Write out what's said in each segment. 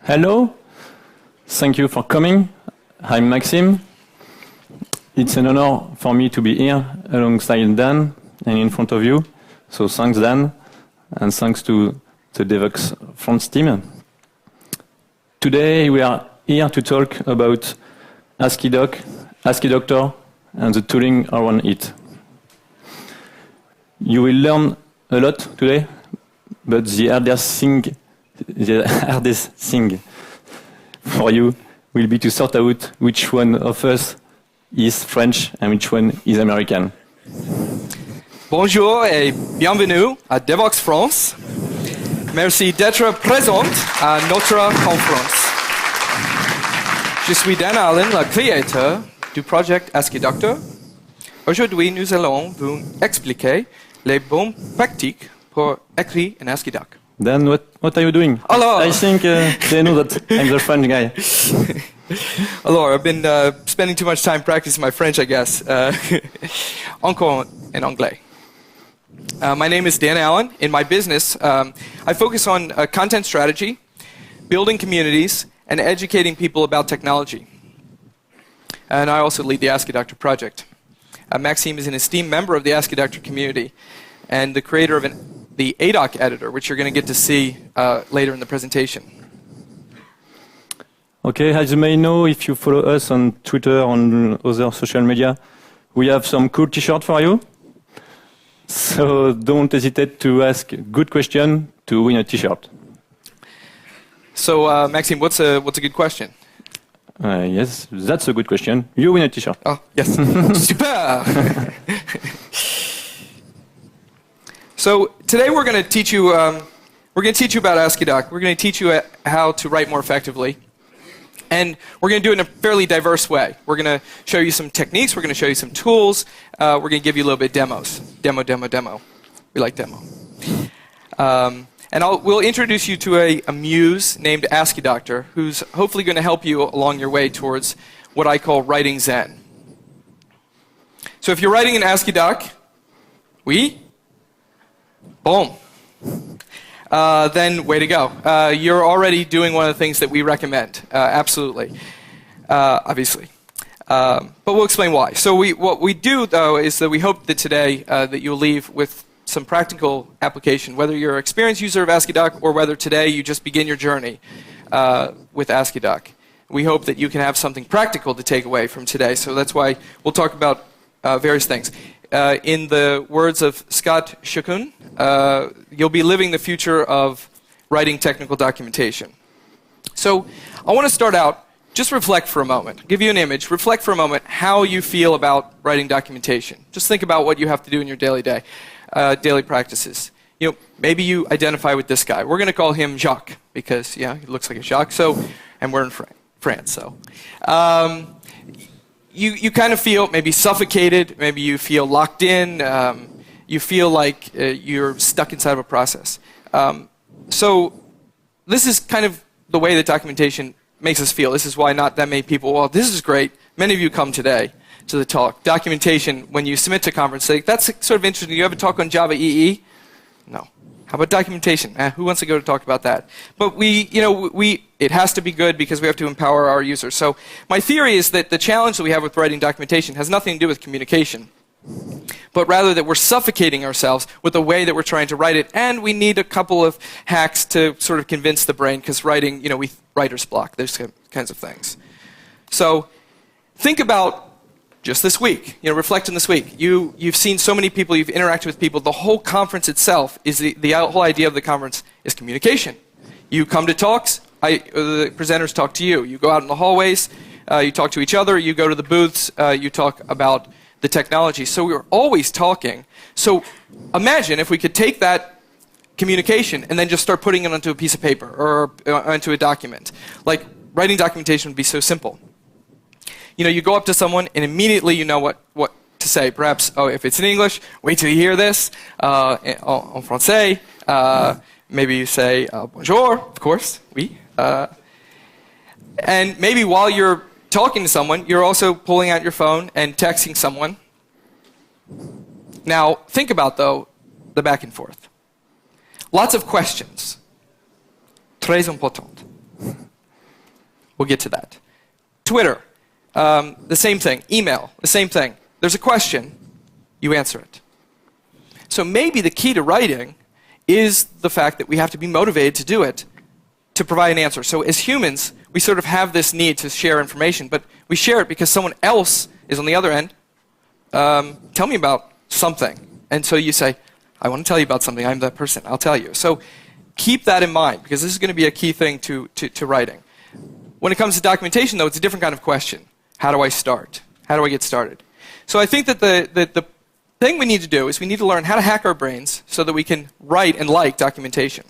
Hello, thank you for coming. I'm Maxime. It's an honor for me to be here alongside Dan and in front of you. So thanks, Dan, and thanks to the Devox France team. Today we are here to talk about AsciiDoc, Asciidoctor, and the tooling around it. You will learn a lot today, but the hardest thing for you will be to sort out which one of us is French and which one is American. Bonjour et bienvenue à Devox France. Merci d'être présent à notre conférence. Je suis Dan Allen, le créateur du projet Asciidoctor. Aujourd'hui, nous allons vous expliquer les bonnes pratiques pour écrire en AsciiDoc. Dan, what are you doing? Alors, I think they know that I'm the French guy. alors, I've been spending too much time practicing my French, I guess. Encore en anglais. My name is Dan Allen. In my business, I focus on content strategy, building communities, and educating people about technology. And I also lead the Asciidoctor project. Maxime is an esteemed member of the Asciidoctor community and the creator of the AsciiDoc editor, which you're going to get to see later in the presentation. Okay, as you may know, if you follow us on Twitter, on other social media, we have some cool t-shirts for you. So don't hesitate to ask good question to win a t-shirt. So, Maxime, what's a good question? Yes, that's a good question. You win a t-shirt. Oh, yes. Super! So today we're going to teach you. We're going to teach you about AsciiDoc. We're going to teach you how to write more effectively, and we're going to do it in a fairly diverse way. We're going to show you some techniques. We're going to show you some tools. We're going to give you a little bit of demos. Demo. We like demo. And we'll introduce you to a muse named Asciidoctor, who's hopefully going to help you along your way towards what I call writing Zen. So if you're writing an AsciiDoc, boom. Then way to go. You're already doing one of the things that we recommend, absolutely, obviously. But we'll explain why. So what we do, though, is that we hope that today that you'll leave with some practical application, whether you're an experienced user of AsciiDoc or whether today you just begin your journey with AsciiDoc. We hope that you can have something practical to take away from today. So that's why we'll talk about various things. In the words of Scott Shukun, you'll be living the future of writing technical documentation. So I want to start out, just reflect for a moment, give you an image, reflect for a moment how you feel about writing documentation. Just think about what you have to do in your daily practices. You know, maybe you identify with this guy. We're going to call him Jacques because, yeah, he looks like a Jacques. So, and we're in France. So, you kind of feel maybe suffocated. Maybe you feel locked in. You feel like you're stuck inside of a process. So, this is kind of the way that documentation makes us feel. This is why not that many people. Well, this is great. Many of you come today to the talk. Documentation, when you submit to conference, say, that's sort of interesting. You have a talk on Java EE? No. How about documentation? Who wants to go to talk about that? But it has to be good because we have to empower our users. So my theory is that the challenge that we have with writing documentation has nothing to do with communication, but rather that we're suffocating ourselves with the way that we're trying to write it, and we need a couple of hacks to sort of convince the brain, because writing, we writer's block, those kinds of things. So think about just this week, reflect on this week. You've seen so many people, you've interacted with people. The whole conference itself is the whole idea of the conference is communication. You come to talks, the presenters talk to you. You go out in the hallways, you talk to each other, you go to the booths, you talk about the technology. So we're always talking. So imagine if we could take that communication and then just start putting it onto a piece of paper or onto a document. Like writing documentation would be so simple. You go up to someone and immediately you know what to say. Perhaps, if it's in English, wait till you hear this. En français, maybe you say bonjour, of course, oui. And maybe while you're talking to someone, you're also pulling out your phone and texting someone. Now, think about, though, the back and forth. Lots of questions. Très important. We'll get to that. Twitter, the same thing. Email, the same thing. There's a question, you answer it. So maybe the key to writing is the fact that we have to be motivated to do it, to provide an answer. So as humans, we sort of have this need to share information, but we share it because someone else is on the other end. Tell me about something. And so you say, I want to tell you about something. I'm that person. I'll tell you. So keep that in mind, because this is going to be a key thing to writing. When it comes to documentation, though, it's a different kind of question. How do I start? How do I get started? So I think that the thing we need to do is we need to learn how to hack our brains so that we can write and like documentation.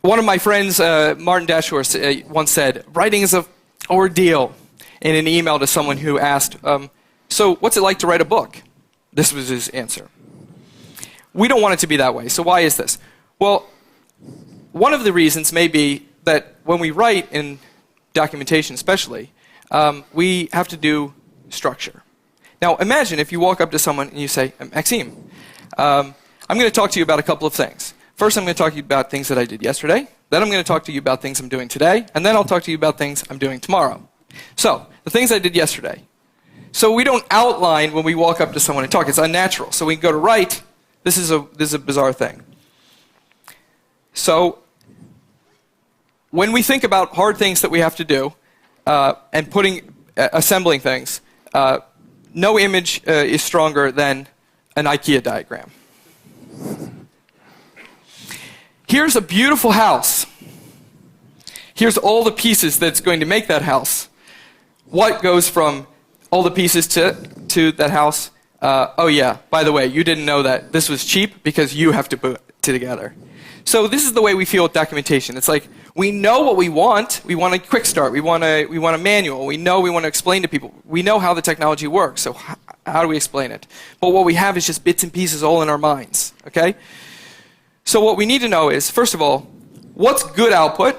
One of my friends, Martin Dashhurst, once said, writing is an ordeal, in an email to someone who asked, so what's it like to write a book? This was his answer. We don't want it to be that way. So why is this? Well, one of the reasons may be that when we write in documentation especially, we have to do structure. Now imagine if you walk up to someone and you say, Maxime, I'm going to talk to you about a couple of things. First, I'm going to talk to you about things that I did yesterday. Then I'm going to talk to you about things I'm doing today. And then I'll talk to you about things I'm doing tomorrow. So, the things I did yesterday. So we don't outline when we walk up to someone and talk. It's unnatural. So we go to write. This is a bizarre thing. So when we think about hard things that we have to do and assembling things, no image is stronger than an IKEA diagram. Here's a beautiful house. Here's all the pieces that's going to make that house. What goes from all the pieces to that house? Oh yeah, by the way, you didn't know that this was cheap because you have to put it together. So this is the way we feel with documentation. It's like we know what we want. We want a quick start. We want a manual. We know we want to explain to people. We know how the technology works. So how do we explain it? But what we have is just bits and pieces all in our minds. Okay? So what we need to know is, first of all, what's good output?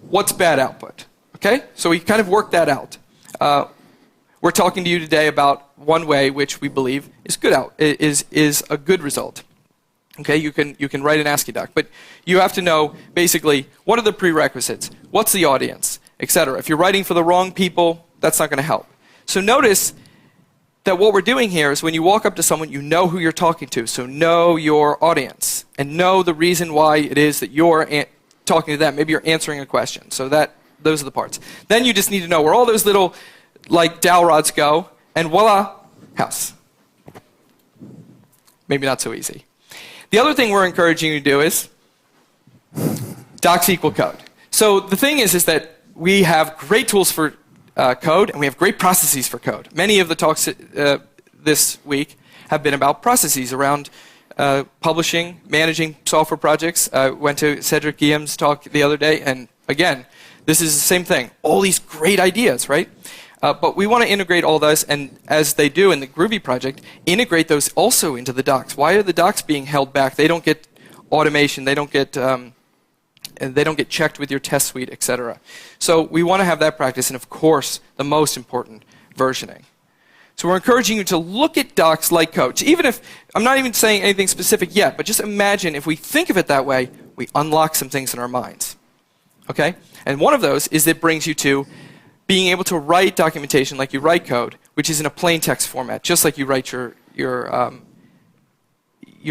What's bad output? Okay? So we kind of work that out. We're talking to you today about one way which we believe is is a good result. Okay, you can write an AsciiDoc, but you have to know basically what are the prerequisites, what's the audience, etc. If you're writing for the wrong people, that's not going to help. So notice that what we're doing here is when you walk up to someone, you know who you're talking to, so know your audience and know the reason why it is that you're talking to them. Maybe you're answering a question. So those are the parts. Then you just need to know where all those little like dowel rods go, and voila, house. Maybe not so easy. The other thing we're encouraging you to do is docs equal code. So the thing is that we have great tools for code, and we have great processes for code. Many of the talks this week have been about processes around publishing, managing software projects. I went to Cedric Guillem's talk the other day, and again, this is the same thing. All these great ideas, right? But we want to integrate all those, and as they do in the Groovy project, integrate those also into the docs. Why are the docs being held back? They don't get automation. They don't get checked with your test suite, etc. So we want to have that practice, and of course, the most important, versioning. So we're encouraging you to look at docs like code. Even if, I'm not even saying anything specific yet, but just imagine if we think of it that way, we unlock some things in our minds. Okay? And one of those is it brings you to being able to write documentation like you write code, which is in a plain text format, just like you write your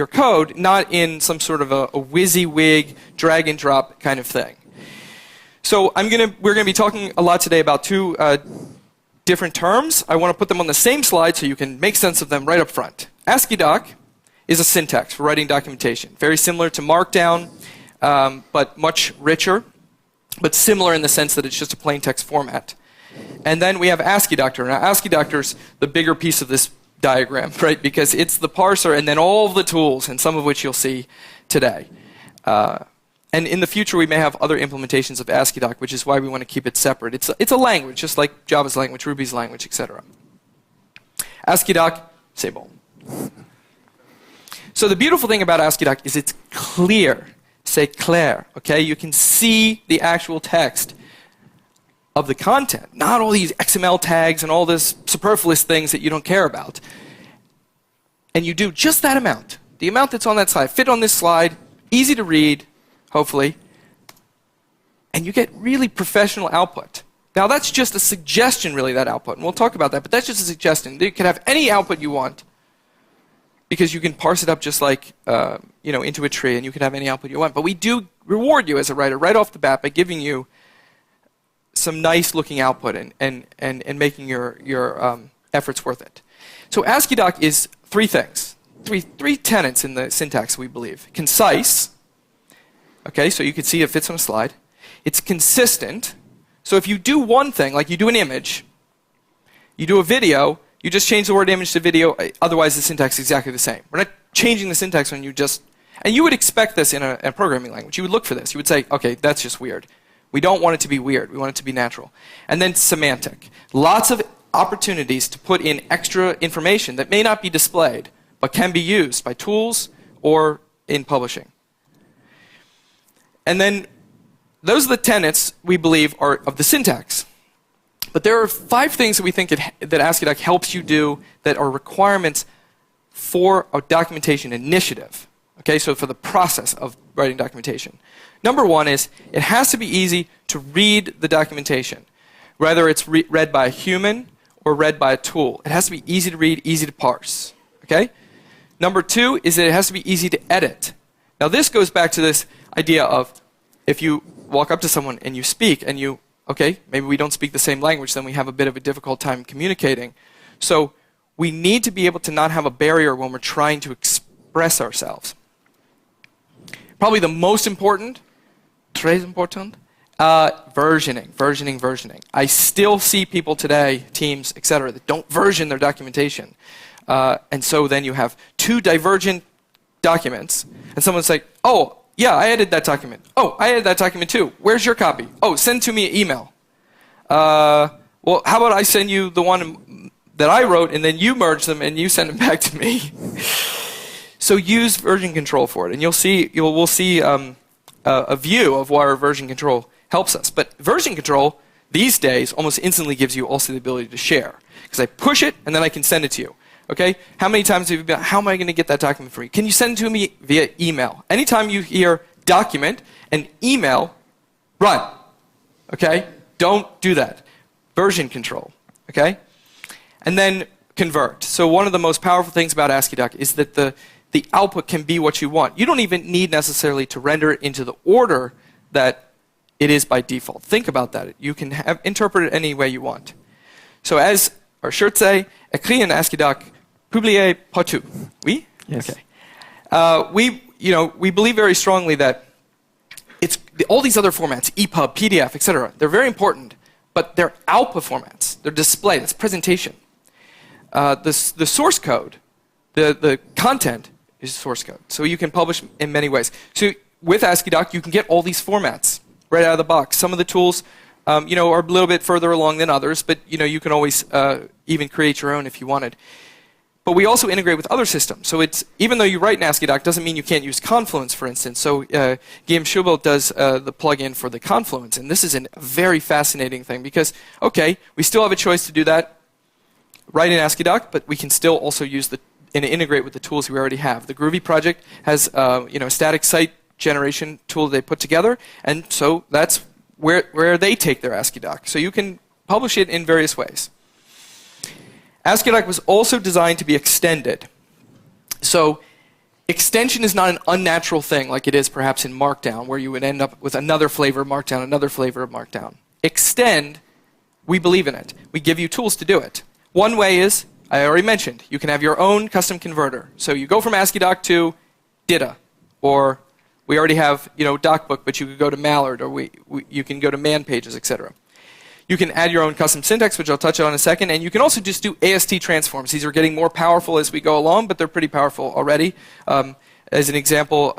code, not in some sort of a WYSIWYG, drag and drop kind of thing. So we're going to be talking a lot today about two different terms. I want to put them on the same slide so you can make sense of them right up front. AsciiDoc is a syntax for writing documentation, very similar to Markdown, but much richer, but similar in the sense that it's just a plain text format. And then we have Asciidoctor. Now, Asciidoctor's the bigger piece of this diagram, right? Because it's the parser and then all of the tools, and some of which you'll see today. And in the future, we may have other implementations of AsciiDoc, which is why we want to keep it separate. It's a language, just like Java's language, Ruby's language, etc. AsciiDoc, c'est bon. So the beautiful thing about AsciiDoc is it's clear. C'est clair, okay? You can see the actual text of the content, not all these XML tags and all this superfluous things that you don't care about. And you do just that amount, the amount that's on that slide, fit on this slide, easy to read, hopefully, and you get really professional output. Now that's just a suggestion, really, that output, and we'll talk about that, but that's just a suggestion. You can have any output you want, because you can parse it up just like into a tree, and you can have any output you want. But we do reward you as a writer right off the bat by giving you some nice-looking output and making your efforts worth it. So AsciiDoc is three things, three tenets in the syntax, we believe. Concise, okay, so you can see it fits on a slide. It's consistent, so if you do one thing, like you do an image, you do a video, you just change the word image to video, otherwise the syntax is exactly the same. We're not changing the syntax when you just, and you would expect this in a programming language. You would look for this. You would say, okay, that's just weird. We don't want it to be weird. We want it to be natural. And then semantic. Lots of opportunities to put in extra information that may not be displayed, but can be used by tools or in publishing. And then those are the tenets we believe are of the syntax. But there are 5 things that we think that AsciiDoc helps you do that are requirements for a documentation initiative. Okay, so for the process of writing documentation. Number 1 is it has to be easy to read the documentation, whether it's read by a human or read by a tool. It has to be easy to read, easy to parse. Okay? Number 2 is that it has to be easy to edit. Now this goes back to this idea of if you walk up to someone and you speak and you, okay, maybe we don't speak the same language, then we have a bit of a difficult time communicating. So we need to be able to not have a barrier when we're trying to express ourselves. Probably the most important, très important, versioning. I still see people today, teams, etc., that don't version their documentation. And so then you have 2 divergent documents, and someone's like, oh, yeah, I edited that document. Oh, I edited that document too. Where's your copy? Oh, send to me an email. Well, how about I send you the one that I wrote, and then you merge them, and you send them back to me. So use version control for it, and we'll see a view of why our version control helps us. But version control, these days, almost instantly gives you also the ability to share. Because I push it, and then I can send it to you. Okay? How many times have you been, how am I going to get that document for you? Can you send it to me via email? Anytime you hear document and email, run. Okay? Don't do that. Version control. Okay? And then convert. So one of the most powerful things about AsciiDoc is that the output can be what you want. You don't even need necessarily to render it into the order that it is by default. Think about that. You can interpret it any way you want. So as our shirts say, écrit en AsciiDoc, publié partout. Oui? Yes. Okay. We believe very strongly that all these other formats, EPUB, PDF, etc., they're very important, but they're output formats. They're display. That's presentation. The source code, the content, is source code. So you can publish in many ways. So with AsciiDoc, you can get all these formats right out of the box. Some of the tools are a little bit further along than others, but you can always even create your own if you wanted. But we also integrate with other systems. So even though you write in AsciiDoc, doesn't mean you can't use Confluence, for instance. So Guillaume Schubel does the plugin for the Confluence, and this is a very fascinating thing because, okay, we still have a choice to do that right in AsciiDoc, but we can still also use and integrate with the tools we already have. The Groovy project has a static site generation tool they put together, and so that's where they take their AsciiDoc. So you can publish it in various ways. AsciiDoc was also designed to be extended. So extension is not an unnatural thing like it is perhaps in Markdown, where you would end up with another flavor of Markdown, another flavor of Markdown. Extend, we believe in it. We give you tools to do it. One way is, I already mentioned, you can have your own custom converter. So you go from AsciiDoc to DITA, or we already have DocBook, but you could go to Mallard, or you can go to Man Pages, etc. You can add your own custom syntax, which I'll touch on in a second, and you can also just do AST transforms. These are getting more powerful as we go along, but they're pretty powerful already. As an example,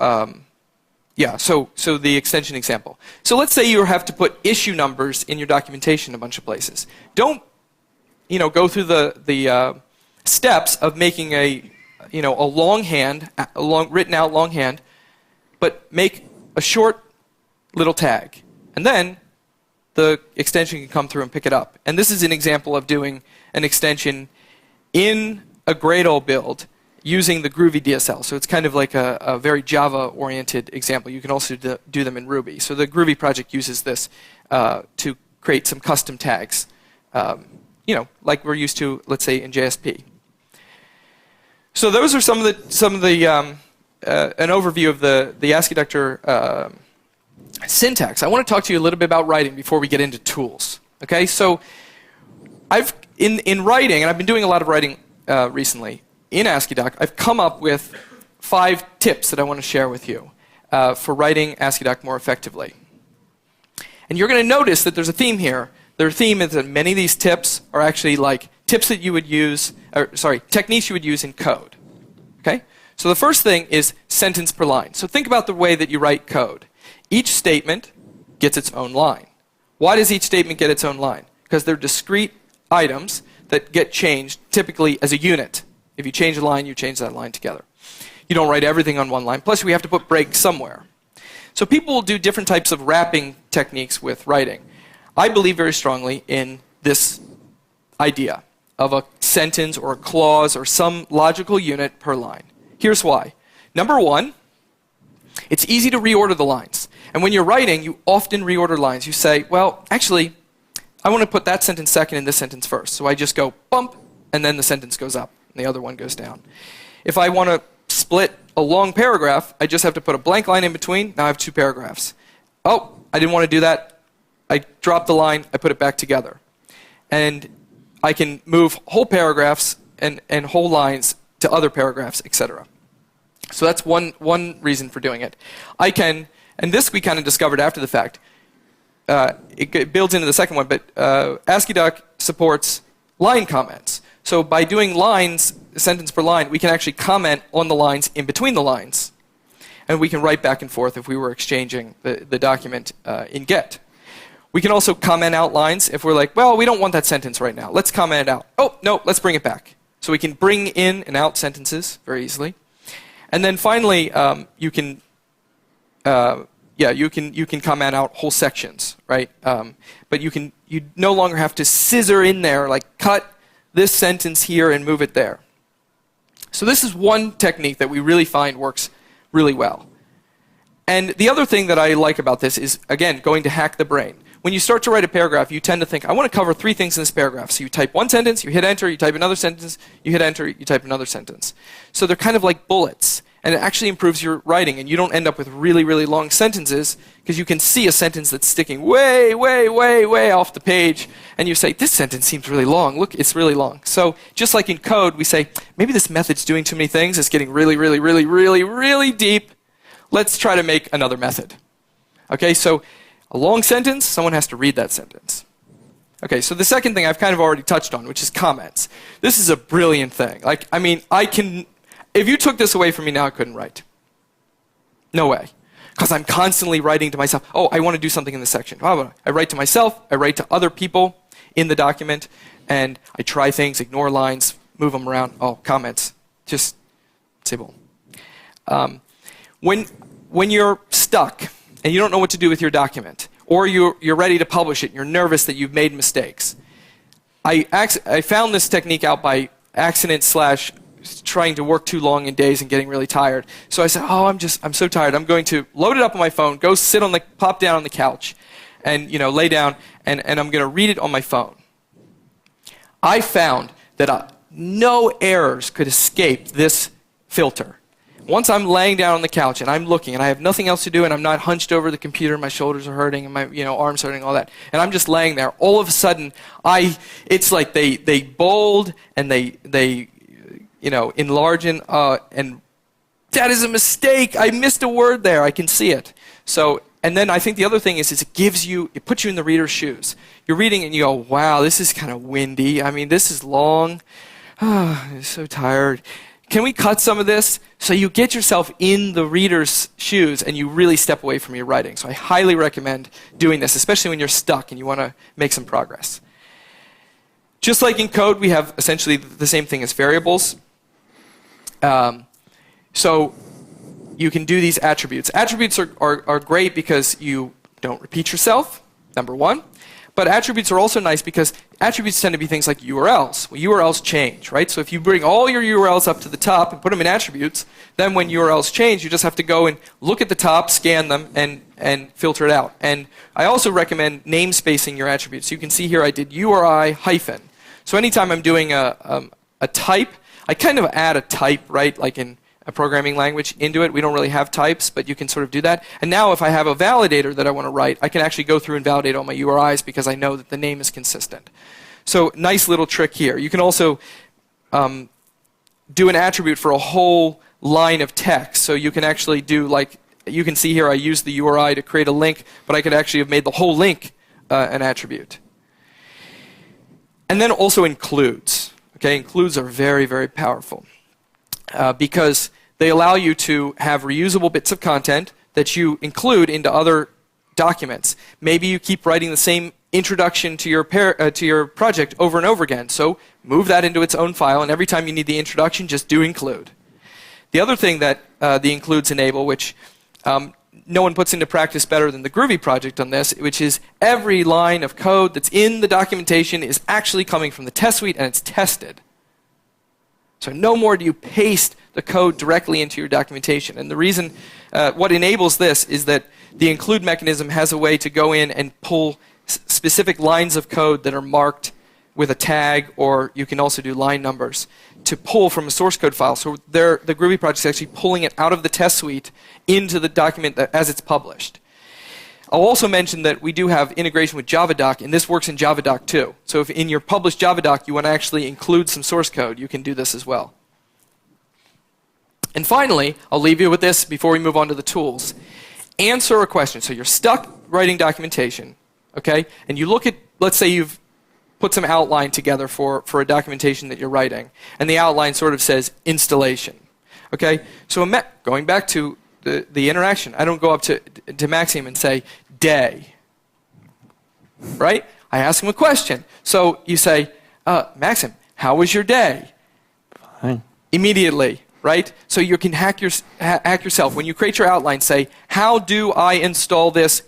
so the extension example. So let's say you have to put issue numbers in your documentation a bunch of places. Don't go through the steps of making a longhand, written out longhand, but make a short little tag, and then the extension can come through and pick it up. And this is an example of doing an extension in a Gradle build using the Groovy DSL. So it's kind of like a very Java-oriented example. You can also do them in Ruby. So the Groovy project uses this to create some custom tags, like we're used to, let's say, in JSP. So those are some of the an overview of the Asciidoctor syntax. I want to talk to you a little bit about writing before we get into tools. Okay, so in writing, and I've been doing a lot of writing recently in AsciiDoc, I've come up with 5 tips that I want to share with you for writing AsciiDoc more effectively. And you're going to notice that there's a theme here. The theme is that many of these tips are actually like tips that you would use, techniques you would use in code. Okay? So the first thing is sentence per line. So think about the way that you write code. Each statement gets its own line. Why does each statement get its own line? Because they're discrete items that get changed typically as a unit. If you change a line, you change that line together. You don't write everything on one line. Plus, we have to put breaks somewhere. So people will do different types of wrapping techniques with writing. I believe very strongly in this idea of a sentence or a clause or some logical unit per line. Here's why. Number one, it's easy to reorder the lines. And when you're writing, you often reorder lines. You say, well, actually, I want to put that sentence second and this sentence first. So I just go bump, and then the sentence goes up, and the other one goes down. If I want to split a long paragraph, I just have to put a blank line in between. Now I have 2 paragraphs. Oh, I didn't want to do that. I dropped the line, I put it back together. And I can move whole paragraphs and whole lines to other paragraphs, etc. So that's one reason for doing it. I can, and this we kind of discovered after the fact. It builds into the second one, but AsciiDoc supports line comments. So by doing lines, sentence per line, we can actually comment on the lines in between the lines. And we can write back and forth if we were exchanging the document in Get. We can also comment out lines if we're like, well, we don't want that sentence right now. Let's comment it out. Oh, no, let's bring it back. So we can bring in and out sentences very easily. And then finally, you can comment out whole sections, right? But you no longer have to scissor in there, like cut this sentence here and move it there. So this is one technique that we really find works really well. And the other thing that I like about this is, again, going to hack the brain. When you start to write a paragraph, you tend to think, I want to cover 3 things in this paragraph. So you type one sentence, you hit enter, you type another sentence, you hit enter, you type another sentence. So they're kind of like bullets. And it actually improves your writing, and you don't end up with really, really long sentences, because you can see a sentence that's sticking way, way, way, way off the page, and you say, this sentence seems really long. Look, it's really long. So just like in code, we say, maybe this method's doing too many things. It's getting really, really, really, really, really deep. Let's try to make another method. Okay, so a long sentence, someone has to read that sentence. Okay, so the second thing I've kind of already touched on, which is comments. This is a brilliant thing. Like, I mean, if you took this away from me now, I couldn't write. No way. Because I'm constantly writing to myself, oh, I want to do something in this section. I write to myself, I write to other people in the document, and I try things, ignore lines, move them around. Oh, comments. Just say boom. When you're stuck and you don't know what to do with your document, or you're ready to publish it and you're nervous that you've made mistakes, I found this technique out by accident / trying to work too long in days and getting really tired. So I said, oh, I'm so tired. I'm going to load it up on my phone, go pop down on the couch, and lay down, and I'm going to read it on my phone. I found that no errors could escape this filter. Once I'm laying down on the couch and I'm looking and I have nothing else to do and I'm not hunched over the computer, my shoulders are hurting and my arms hurting, all that, and I'm just laying there, all of a sudden it's like they bold and they enlarge and that is a mistake. I missed a word there. I can see it. So, and then I think the other thing is it puts you in the reader's shoes. You're reading and you go, wow, this is kind of windy. I mean, this is long. I'm so tired. Can we cut some of this? So you get yourself in the reader's shoes and you really step away from your writing. So I highly recommend doing this, especially when you're stuck and you want to make some progress. Just like in code, we have essentially the same thing as variables. So you can do these attributes. Attributes are great because you don't repeat yourself, number one. But attributes are also nice because attributes tend to be things like URLs. Well, URLs change, right? So if you bring all your URLs up to the top and put them in attributes, then when URLs change, you just have to go and look at the top, scan them, and filter it out. And I also recommend namespacing your attributes. You can see here I did URI hyphen. So anytime I'm doing a type, I kind of add a type, right, like in a programming language into it. We don't really have types, but you can sort of do that. And now if I have a validator that I want to write, I can actually go through and validate all my URIs because I know that the name is consistent. So nice little trick here. You can also do an attribute for a whole line of text. So you can actually do, like, you can see here I used the URI to create a link, but I could actually have made the whole link an attribute. And then also includes. Okay, includes are very, very powerful because they allow you to have reusable bits of content that you include into other documents. Maybe you keep writing the same introduction to your project over and over again. So move that into its own file, and every time you need the introduction, just do include. The other thing that the includes enable, which no one puts into practice better than the Groovy project on this, which is every line of code that's in the documentation is actually coming from the test suite and it's tested. So no more do you paste the code directly into your documentation. And the reason, what enables this is that the include mechanism has a way to go in and pull specific lines of code that are marked with a tag, or you can also do line numbers, to pull from a source code file. So the Groovy project is actually pulling it out of the test suite into the document as it's published. I'll also mention that we do have integration with JavaDoc, and this works in JavaDoc too. So if in your published JavaDoc you want to actually include some source code, you can do this as well. And finally, I'll leave you with this before we move on to the tools. Answer a question. So you're stuck writing documentation, okay? And you look at, let's say you've put some outline together for a documentation that you're writing, and the outline sort of says installation, okay? So going back to the interaction, I don't go up to Maxim and say, day, right? I ask him a question. So you say, Maxim, how was your day? Fine. Immediately, right? So you can hack yourself. When you create your outline, say, how do I install this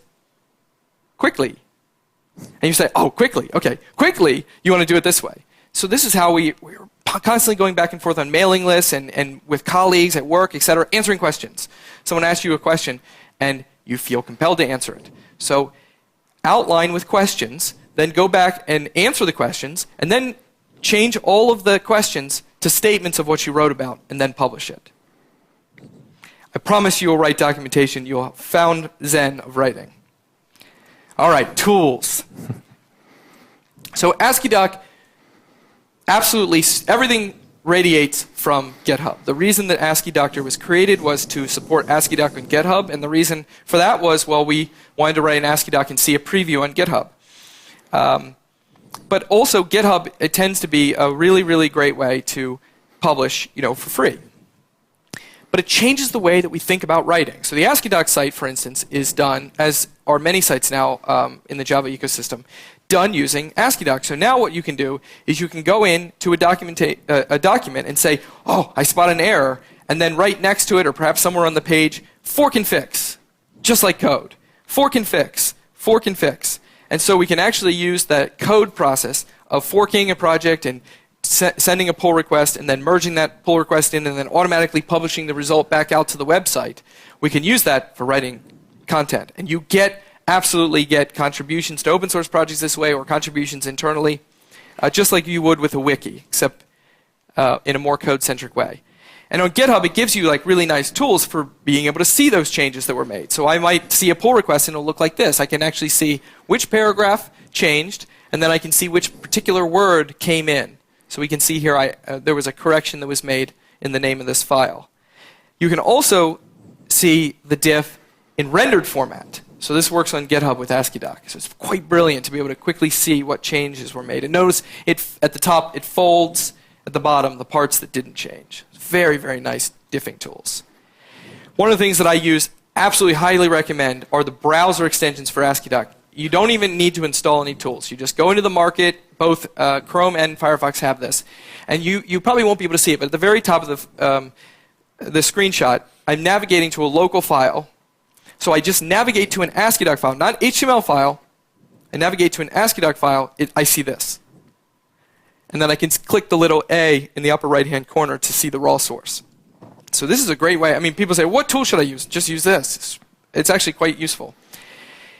quickly? And you say, oh, quickly. Okay, quickly, you want to do it this way. So this is how we're constantly going back and forth on mailing lists and with colleagues at work, etc., answering questions. Someone asks you a question, and you feel compelled to answer it. So outline with questions, then go back and answer the questions, and then change all of the questions to statements of what you wrote about, and then publish it. I promise you will write documentation. You'll have found Zen of writing. All right, tools. So AsciiDoc, absolutely everything radiates from GitHub. The reason that Asciidoctor was created was to support AsciiDoc on GitHub, and the reason for that was, well, we wanted to write an AsciiDoc and see a preview on GitHub. But also GitHub, it tends to be a really, really great way to publish, for free. But it changes the way that we think about writing. So the AsciiDoc site, for instance, is done, as are many sites now in the Java ecosystem, done using AsciiDoc. So now what you can do is you can go in to a document and say, oh, I spot an error, and then right next to it, or perhaps somewhere on the page, fork and fix, just like code. Fork and fix, fork and fix. And so we can actually use that code process of forking a project and sending a pull request and then merging that pull request in and then automatically publishing the result back out to the website. We can use that for writing content. And you absolutely get contributions to open source projects this way, or contributions internally, just like you would with a wiki, except in a more code-centric way. And on GitHub, it gives you really nice tools for being able to see those changes that were made. So I might see a pull request and it'll look like this. I can actually see which paragraph changed, and then I can see which particular word came in. So we can see here there was a correction that was made in the name of this file. You can also see the diff in rendered format. So this works on GitHub with AsciiDoc. So it's quite brilliant to be able to quickly see what changes were made. And notice at the top it folds, at the bottom the parts that didn't change. Very, very nice diffing tools. One of the things that I use, absolutely highly recommend, are the browser extensions for AsciiDoc. You don't even need to install any tools. You just go into the market. Both Chrome and Firefox have this. And you probably won't be able to see it, but at the very top of the screenshot, I'm navigating to a local file. So I just navigate to an AsciiDoc file, not HTML file, I navigate to an AsciiDoc file, I see this. And then I can click the little A in the upper right-hand corner to see the raw source. So this is a great way. I mean, people say, what tool should I use? Just use this. It's actually quite useful.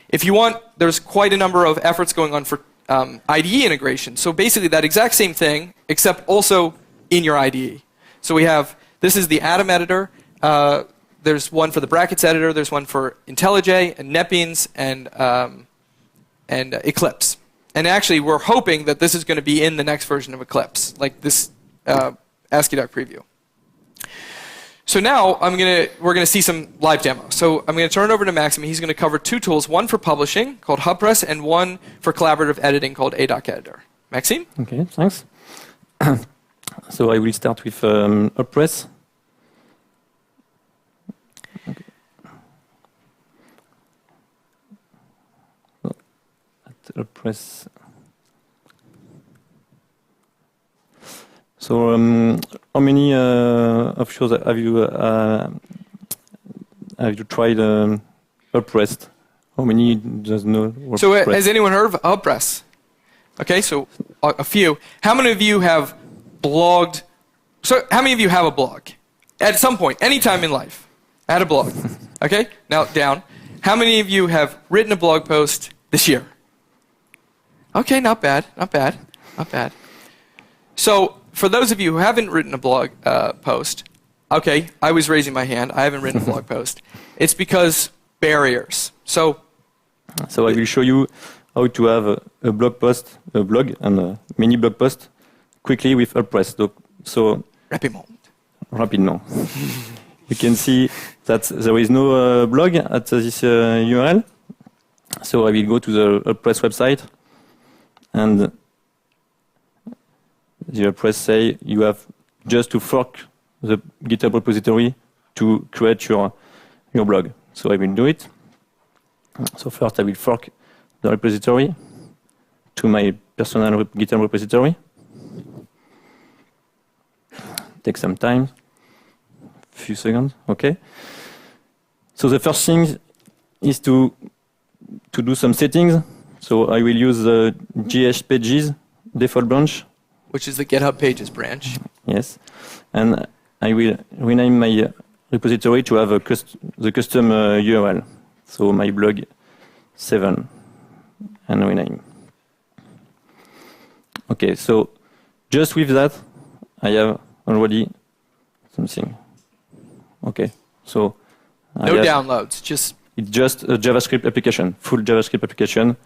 If you want, there's quite a number of efforts going on for IDE integration. So basically that exact same thing, except also in your IDE. So we have, this is the Atom editor. There's one for the brackets editor. There's one for IntelliJ and NetBeans and Eclipse. And actually, we're hoping that this is going to be in the next version of Eclipse, like this AsciiDoc preview. So now we're going to see some live demos. So I'm going to turn it over to Maxim. He's going to cover two tools, one for publishing called HubPress and one for collaborative editing called ADoc Editor. Maxim? Okay, thanks. So I will start with HubPress. Okay. So at HubPress. So how many offshores have you tried HubPress? How many does know WordPress? So has anyone heard of HubPress? Okay, so a few. How many of you have blogged? So how many of you have a blog? At some point, any time in life, I had a blog. Okay, now down. How many of you have written a blog post this year? Okay, not bad, not bad, not bad. So for those of you who haven't written a blog post, okay, I was raising my hand. I haven't written a blog post. It's because barriers. So I will show you how to have a blog post, a blog, and a mini blog post quickly with HubPress. So rapidement. You can see that there is no blog at this URL. So I will go to the HubPress website, and the HubPress say you have just to fork the GitHub repository to create your blog. So I will do it. So first I will fork the repository to my personal GitHub repository. Take some time, few seconds, okay. So the first thing is to do some settings. So I will use the GH Pages default branch, which is the GitHub Pages branch. Yes, and I will rename my repository to have the custom URL. So my blog 7 and rename. Okay, so just with that, I have already something. Okay, so no downloads, just it's just a JavaScript application, full JavaScript application,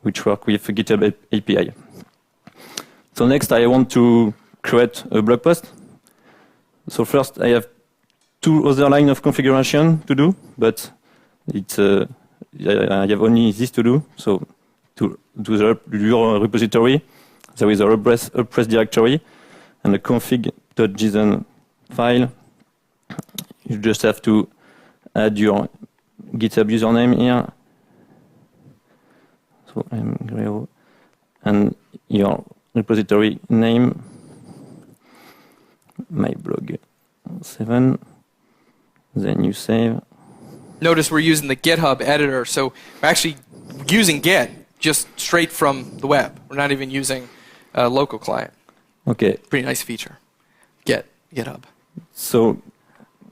which work with GitHub API. So next, I want to create a blog post. So first, I have two other lines of configuration to do, but it's I have only this to do. So to your repository, there is a HubPress directory and a config.json file. You just have to add your GitHub username here. So I'm Greo, and your repository name, my blog 7, then you save. Notice we're using the GitHub editor, so we're actually using Git just straight from the web. We're not even using a local client. Okay. Pretty nice feature. GitHub. So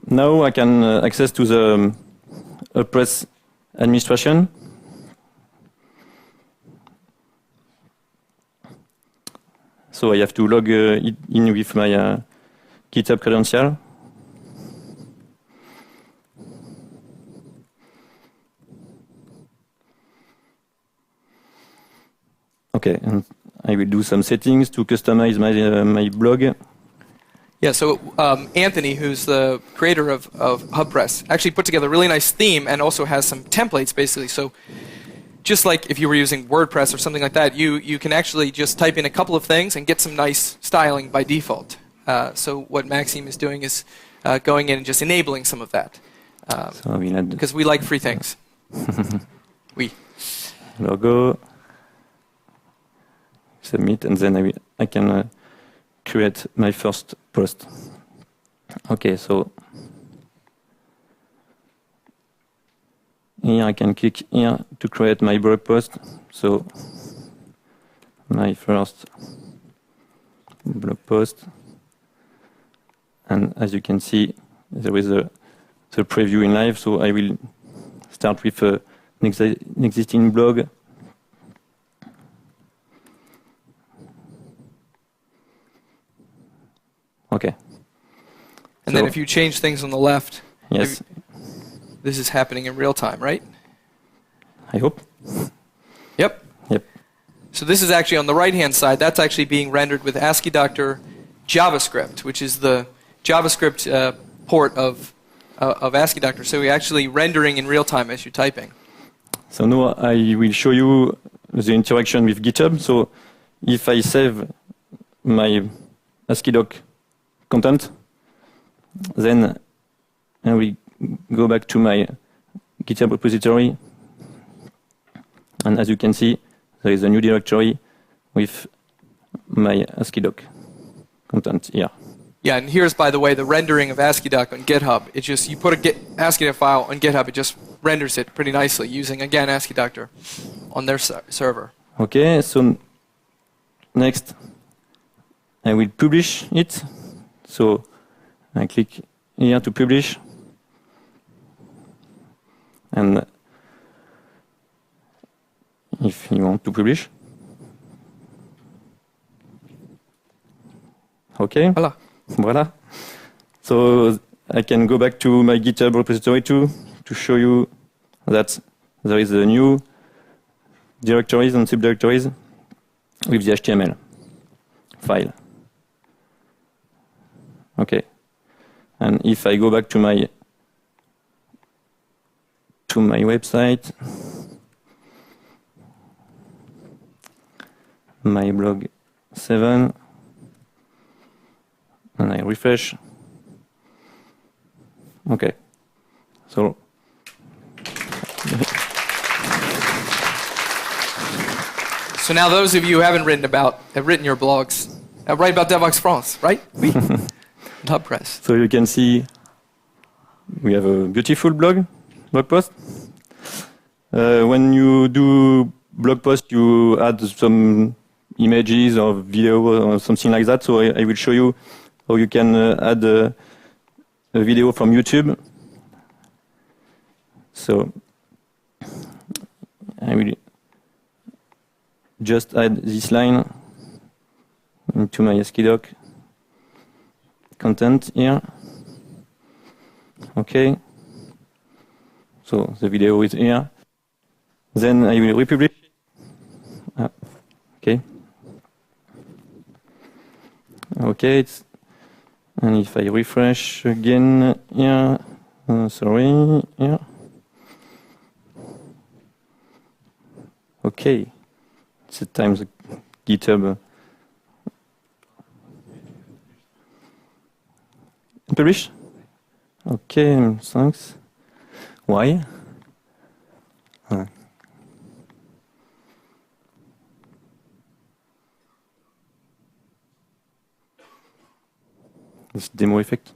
now I can access to the HubPress administration. So I have to log in with my GitHub credential. Okay, and I will do some settings to customize my blog. Yeah, so Anthony, who's the creator of HubPress, actually put together a really nice theme and also has some templates, basically. So just like if you were using WordPress or something like that, you can actually just type in a couple of things and get some nice styling by default. So what Maxime is doing is going in and just enabling some of that. Because we like free things. Logo. Submit, and then I can create my first post. Okay, so here I can click here to create my blog post. So my first blog post. And as you can see, there is the preview in live. So I will start with an existing blog. Okay. And then if you change things on the left, yes, this is happening in real time, right? I hope. Yep. Yep. So this is actually on the right-hand side. That's actually being rendered with Asciidoctor JavaScript, which is the JavaScript port of Asciidoctor. So we're actually rendering in real time as you're typing. So now I will show you the interaction with GitHub. So if I save my AsciiDoc content, then I will go back to my GitHub repository. And as you can see, there is a new directory with my AsciiDoc content here. Yeah, and here's, by the way, the rendering of AsciiDoc on GitHub. It's just, you put a AsciiDoc file on GitHub, it just renders it pretty nicely using, again, Asciidoctor on their server. Okay, so next I will publish it. So I click here to publish. And if you want to publish. Okay. Voila. Voila. So I can go back to my GitHub repository too to show you that there is a new directories and subdirectories with the HTML file. Okay. And if I go back to my website, my blog 7, and I refresh. Okay. So now those of you who have written your blogs, write about Devoxx France, right? Oui. Not press. So you can see we have a beautiful blog post. When you do blog post, you add some images or video or something like that. So I will show you how you can add a video from YouTube. So I will just add this line into my Asciidoc content here. Okay. So the video is here. Then I will republish. Okay. Okay. And if I refresh again here, sorry, here. Okay. It's the time the GitHub publish. Okay, thanks. Why? This demo effect.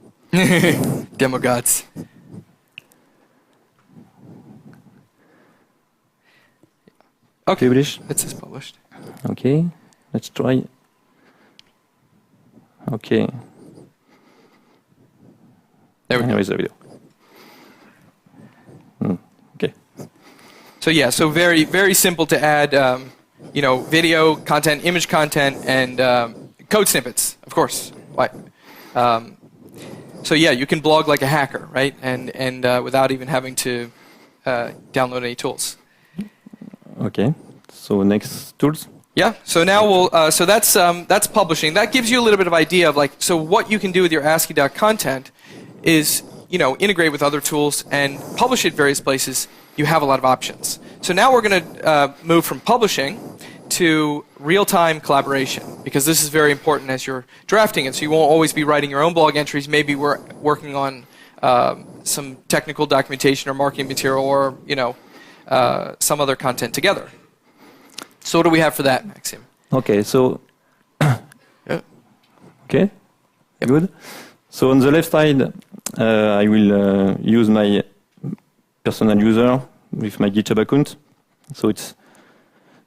Demo gods. Okay, publish. it says published. Okay, let's try. Okay. There we go. Here is the video. Okay. So yeah, so very, very simple to add, video content, image content, and code snippets, of course. Why? So yeah, you can blog like a hacker, right? And without even having to download any tools. Okay. So next tools. Yeah. So now we'll. So that's publishing. That gives you a little bit of idea of so what you can do with your AsciiDoc content is integrate with other tools and publish it various places. You have a lot of options. So now we're going to move from publishing to real-time collaboration, because this is very important as you're drafting it. So you won't always be writing your own blog entries. Maybe we're working on some technical documentation or marketing material, or some other content together. So what do we have for that, Maxime? Okay. So. Yeah. Okay. Yep. Good. So on the left side, I will use my personal user with my GitHub account. So it's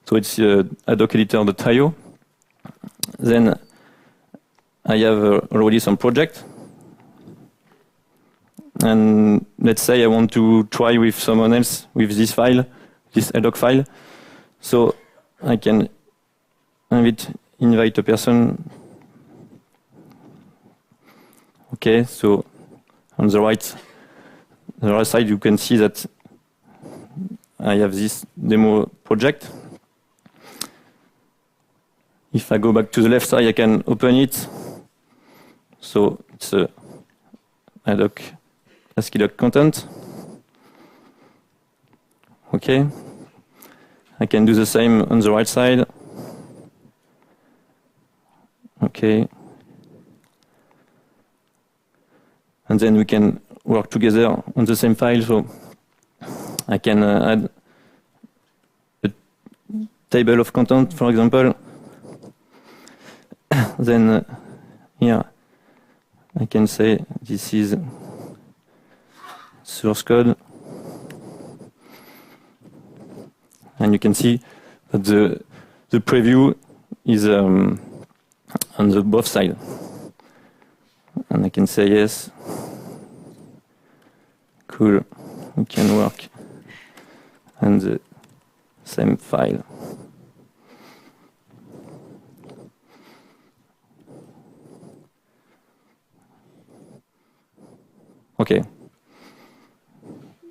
AsciiDoc.io. Then I have already some project. And let's say I want to try with someone else with this file, this AsciiDoc file. So I can invite a person. Okay, so on the right side you can see that I have this demo project. If I go back to the left side, I can open it. So it's a AsciiDoc content. Okay. I can do the same on the right side. Okay. And then we can work together on the same file. So I can add a table of content, for example. Then here I can say this is source code. And you can see that the preview is on the both sides. And I can say yes. Cool. We can work on the same file. Okay.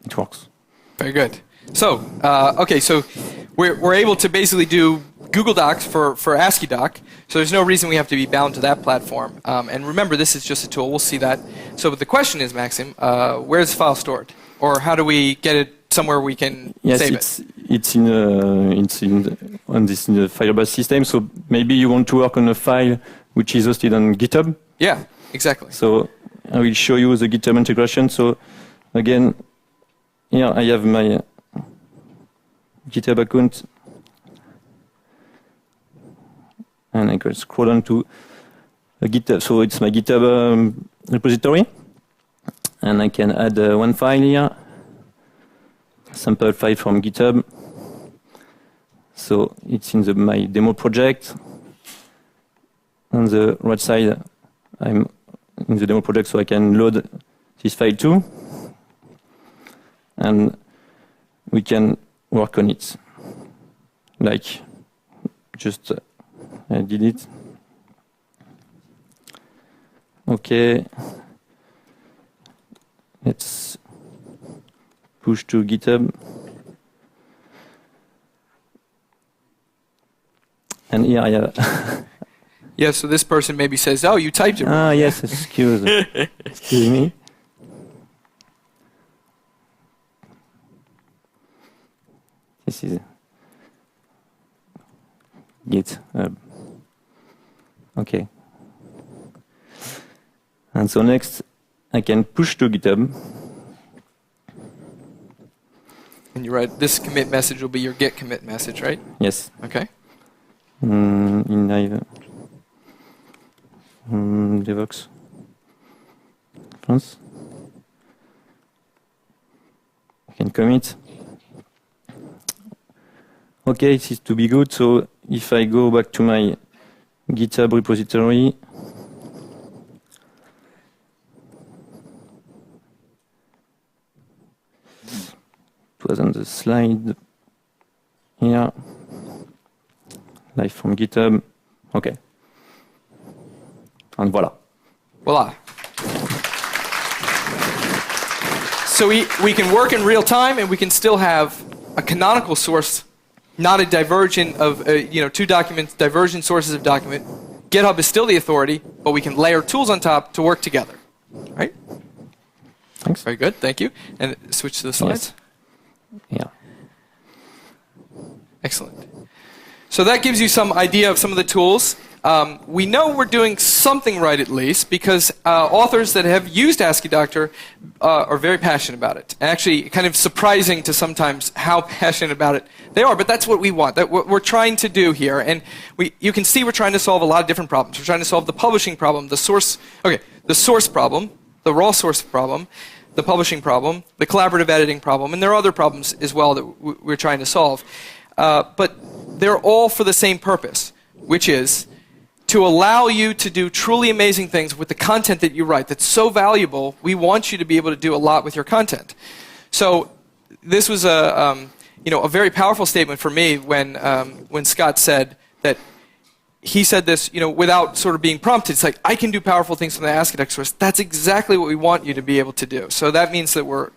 It works. Very good. So, okay, so we're able to basically do Google Docs for AsciiDoc, so there's no reason we have to be bound to that platform. And remember, this is just a tool. We'll see that. So the question is, Maxim, where's the file stored? Or how do we get it somewhere we can save it? It's in the Firebase system, so maybe you want to work on a file which is hosted on GitHub. Yeah, exactly. So I will show you the GitHub integration. So again, here I have my GitHub account, and I can scroll down to a GitHub. So it's my GitHub repository, and I can add one file here, sample file from GitHub. So it's in my demo project. On the right side, I'm in the demo project, so I can load this file too, and we can work on it. Like, just I did it. Okay. Let's push to GitHub. And here I have. Yeah, so this person maybe says, oh, you typed it wrong. Ah, yes, excuse me. This is GitHub. Okay. And so next, I can push to GitHub. And you write, this commit message will be your git commit message, right? Yes. Okay. In Live DevOps France. I can commit. Okay, it seems to be good. So if I go back to my GitHub repository, it was on the slide here, live from GitHub. Okay. And voila. Voila. So we can work in real time, and we can still have a canonical source, not a divergent of, two documents, divergent sources of document. GitHub is still the authority, but we can layer tools on top to work together. Right? Thanks. Very good. Thank you. And switch to the slides. Yes. Yeah. Excellent. So that gives you some idea of some of the tools. We know we're doing something right, at least, because authors that have used Asciidoctor are very passionate about it. And actually, kind of surprising to sometimes how passionate about it they are. But that's what we want. That's what we're trying to do here. And you can see we're trying to solve a lot of different problems. We're trying to solve the publishing problem, the source problem, the raw source problem, the publishing problem, the collaborative editing problem, and there are other problems as well that we're trying to solve. But they're all for the same purpose, which is to allow you to do truly amazing things with the content that you write that's so valuable. We want you to be able to do a lot with your content. So this was a very powerful statement for me when Scott said that. He said this, without sort of being prompted. It's like, I can do powerful things from the AsciiDoc source. That's exactly what we want you to be able to do. So that means that we're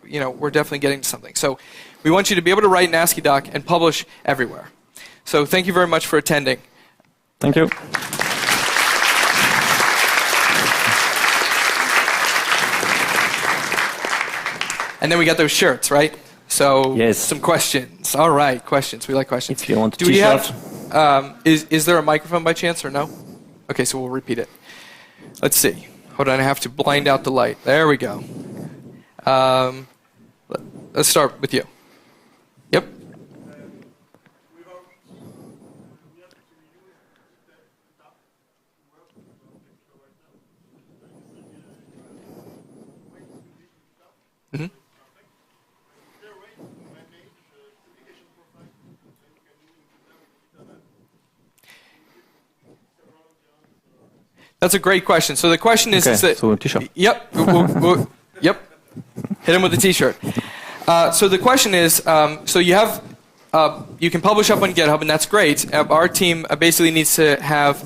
definitely getting to something. So we want you to be able to write in AsciiDoc and publish everywhere. So thank you very much for attending. Thank you. And then we got those shirts, right? So yes. Some questions. All right, questions. We like questions. If you want a Do we t-shirt. have, is there a microphone by chance or no? Okay, so we'll repeat it. Let's see. Hold on, I have to blind out the light. There we go. Let's start with you. Yep. Mm-hmm. That's a great question. So the question is, is that... So a t-shirt. Yep. Yep. Hit him with a t-shirt. So the question is, so you have... you can publish up on GitHub, and that's great. Our team basically needs to have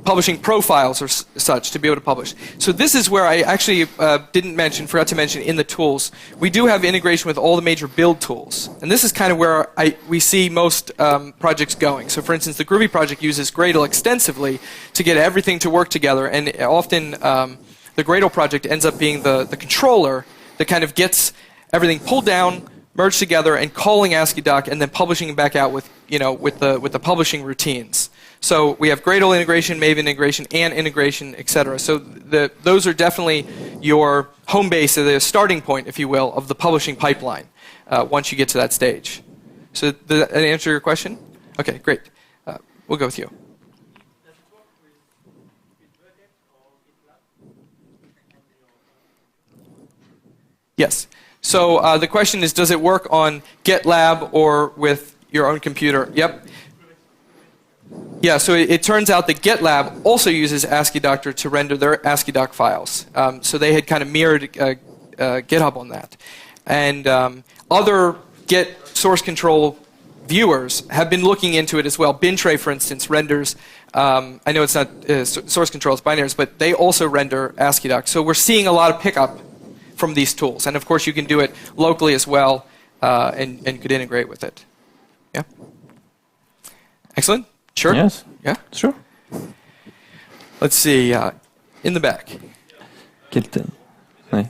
publishing profiles or such to be able to publish. So this is where I actually forgot to mention in the tools, we do have integration with all the major build tools. And this is kind of where we see most projects going. So for instance, the Groovy project uses Gradle extensively to get everything to work together. And often the Gradle project ends up being the controller that kind of gets everything pulled down, merged together, and calling AsciiDoc, and then publishing it back out with the publishing routines. So we have Gradle integration, Maven integration, and integration, etc. So those are definitely your home base, the starting point, if you will, of the publishing pipeline once you get to that stage. So does that answer your question? Okay, great. We'll go with you. Yes. So the question is, does it work on GitLab or with your own computer? Yep. Yeah, so it turns out that GitLab also uses Asciidoctor to render their AsciiDoc files. So they had kind of mirrored GitHub on that. And other Git source control viewers have been looking into it as well. Bintray, for instance, renders, I know it's not source control, it's binaries, but they also render AsciiDoc. So we're seeing a lot of pickup from these tools. And of course, you can do it locally as well and could integrate with it. Yeah. Excellent. Sure. Yes. Yeah. Sure. Let's see. In the back. Kilton. Ouais.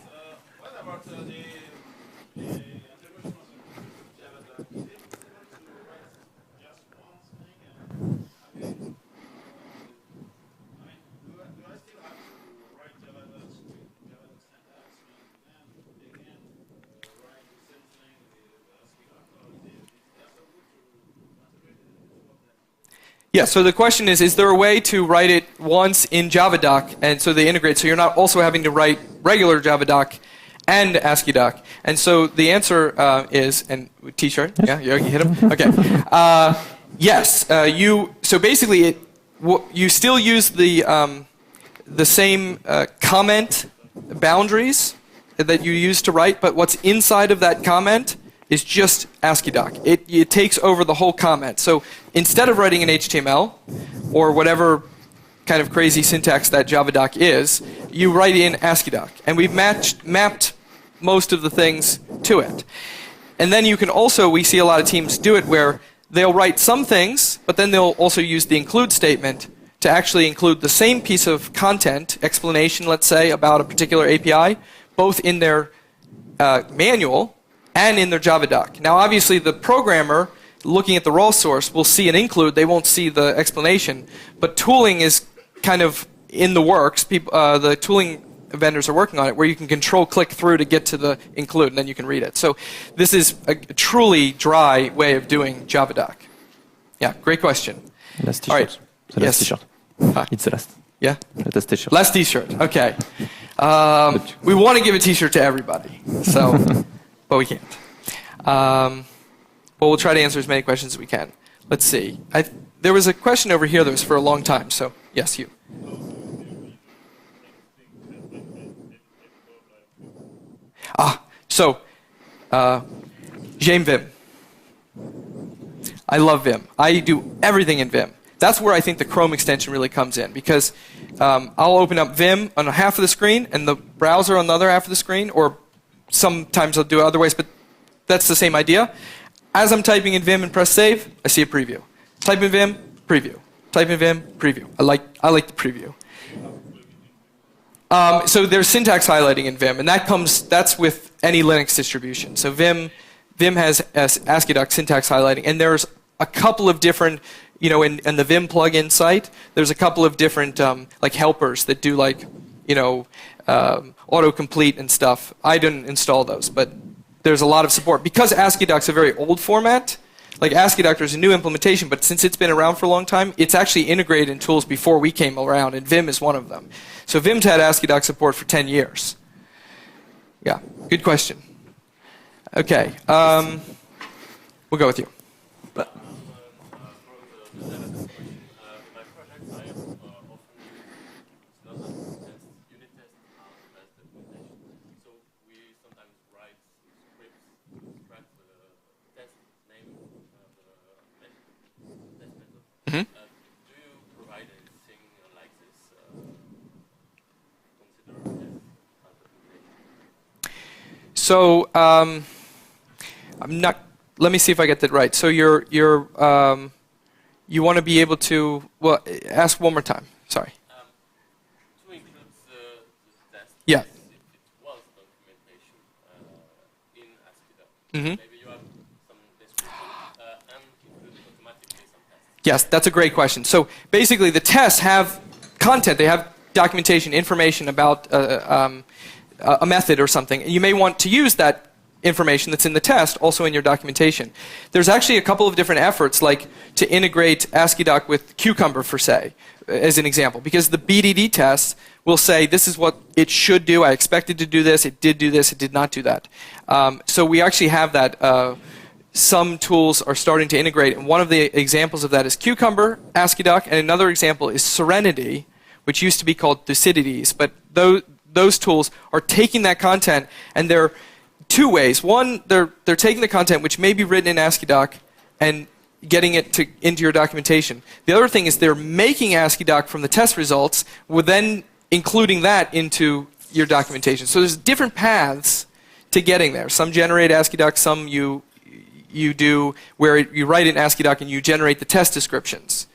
Yeah, so the question is there a way to write it once in JavaDoc, and so they integrate, so you're not also having to write regular JavaDoc and AsciiDoc? And so the answer is, and t-shirt, yes. Yeah, you hit him? Okay. Yes, so basically you still use the same comment boundaries that you use to write, but what's inside of that comment is just AsciiDoc. It takes over the whole comment. So instead of writing in HTML or whatever kind of crazy syntax that JavaDoc is, you write in AsciiDoc. And we've mapped most of the things to it. And then you can also, we see a lot of teams do it where they'll write some things, but then they'll also use the include statement to actually include the same piece of content, explanation, let's say, about a particular API, both in their manual and in their JavaDoc. Now, obviously, the programmer looking at the raw source will see an include. They won't see the explanation. But tooling is kind of in the works. The tooling vendors are working on it, where you can click through to get to the include, and then you can read it. So this is a truly dry way of doing JavaDoc. Yeah, great question. Last All right. t-shirt. The last Yes. t-shirt. It's the last. Yeah? Less t-shirt. Less t-shirt, okay. We want to give a t-shirt to everybody, so, but we can't. But we'll try to answer as many questions as we can. Let's see. There was a question over here that was for a long time, so yes, you. J'aime Vim. I love Vim. I do everything in Vim. That's where I think the Chrome extension really comes in, because I'll open up Vim on half of the screen and the browser on the other half of the screen, or sometimes I'll do it other ways, but that's the same idea. As I'm typing in Vim and press save, I see a preview. Type in Vim, preview. Type in Vim, preview. I like the preview. So there's syntax highlighting in Vim, and that's with any Linux distribution. So Vim has AsciiDoc syntax highlighting, and there's a couple of different, in the Vim plugin site, there's a couple of different like helpers that do autocomplete and stuff. I didn't install those, but there's a lot of support. Because AsciiDoc's a very old format, like Asciidoctor is a new implementation, but since it's been around for a long time, it's actually integrated in tools before we came around, and Vim is one of them. So Vim's had AsciiDoc support for 10 years. Yeah, good question. Okay, we'll go with you. So let me see if I get that right. So you want to be able to, well, ask one more time. Sorry. To include the test. Yeah. If it was documentation in AsciiDoc. Maybe you have some description and include automatically some tests. Yes, that's a great question. So basically, the tests have content. They have documentation, information about a method or something. And you may want to use that information that's in the test also in your documentation. There's actually a couple of different efforts, like to integrate AsciiDoc with Cucumber, for say, as an example, because the BDD tests will say this is what it should do. I expected to do this. It did do this. It did not do that. So we actually have that. Some tools are starting to integrate, and one of the examples of that is Cucumber, AsciiDoc, and another example is Serenity, which used to be called Thucydides. But those tools are taking that content, and they're two ways. One, they're taking the content which may be written in AsciiDoc and getting it into your documentation. The other thing is they're making AsciiDoc from the test results, with then including that into your documentation. So there's different paths to getting there. Some generate AsciiDoc, some you do where you write in AsciiDoc and you generate the test descriptions.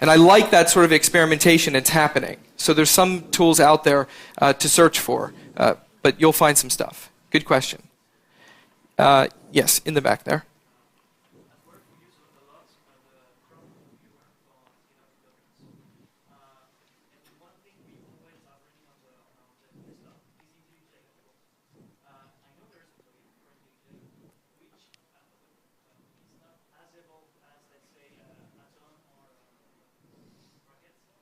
And I like that sort of experimentation that's happening. So there's some tools out there to search for, but you'll find some stuff. Good question. Yes, in the back there.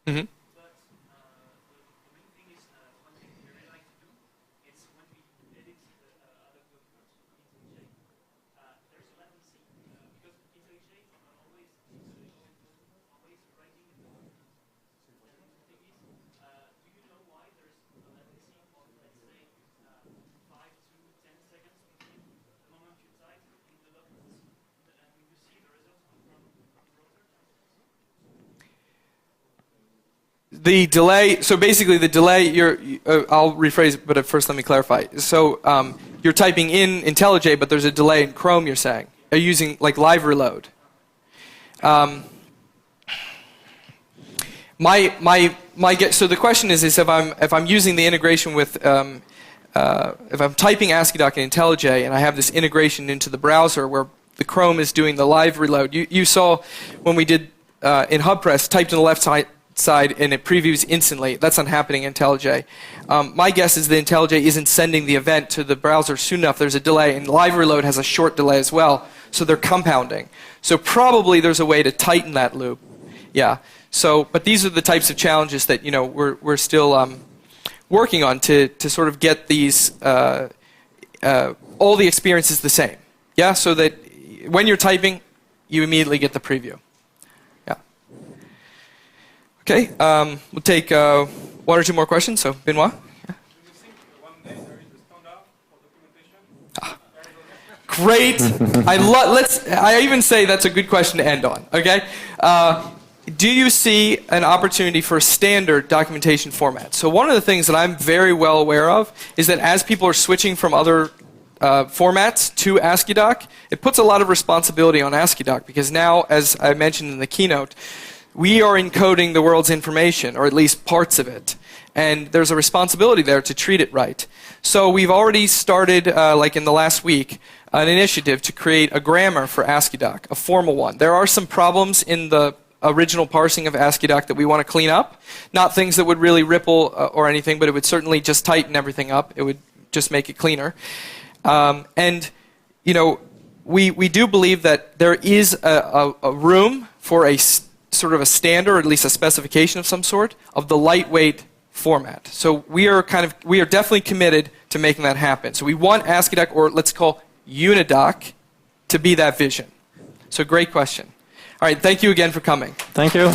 Mm-hmm. The delay, so basically the delay, I'll rephrase it, but first let me clarify. So you're typing in IntelliJ, but there's a delay in Chrome, you're saying. Are you using like live reload? So the question is if I'm using the integration with, if I'm typing AsciiDoc in IntelliJ and I have this integration into the browser where the Chrome is doing the live reload, you saw when we did in HubPress, typed in the left side and it previews instantly. That's not happening in IntelliJ. My guess is that IntelliJ isn't sending the event to the browser soon enough. There's a delay, and live reload has a short delay as well, so they're compounding. So probably there's a way to tighten that loop. Yeah. So, but these are the types of challenges that we're still working on to sort of get these all the experiences the same. Yeah. So that when you're typing, you immediately get the preview. Yeah. Okay. We'll take one or two more questions. So, Benoit. Great. I even say that's a good question to end on. Okay. Do you see an opportunity for a standard documentation format? So one of the things that I'm very well aware of is that as people are switching from other formats to AsciiDoc, it puts a lot of responsibility on AsciiDoc because now, as I mentioned in the keynote, we are encoding the world's information, or at least parts of it. And there's a responsibility there to treat it right. So we've already started, like in the last week, an initiative to create a grammar for AsciiDoc, a formal one. There are some problems in the original parsing of AsciiDoc that we want to clean up. Not things that would really ripple or anything, but it would certainly just tighten everything up. It would just make it cleaner. And, we do believe that there is a room for a sort of a standard, or at least a specification of some sort, of the lightweight format. So we are definitely committed to making that happen. So we want AsciiDoc, or let's call Unidoc, to be that vision. So great question. All right, thank you again for coming. Thank you.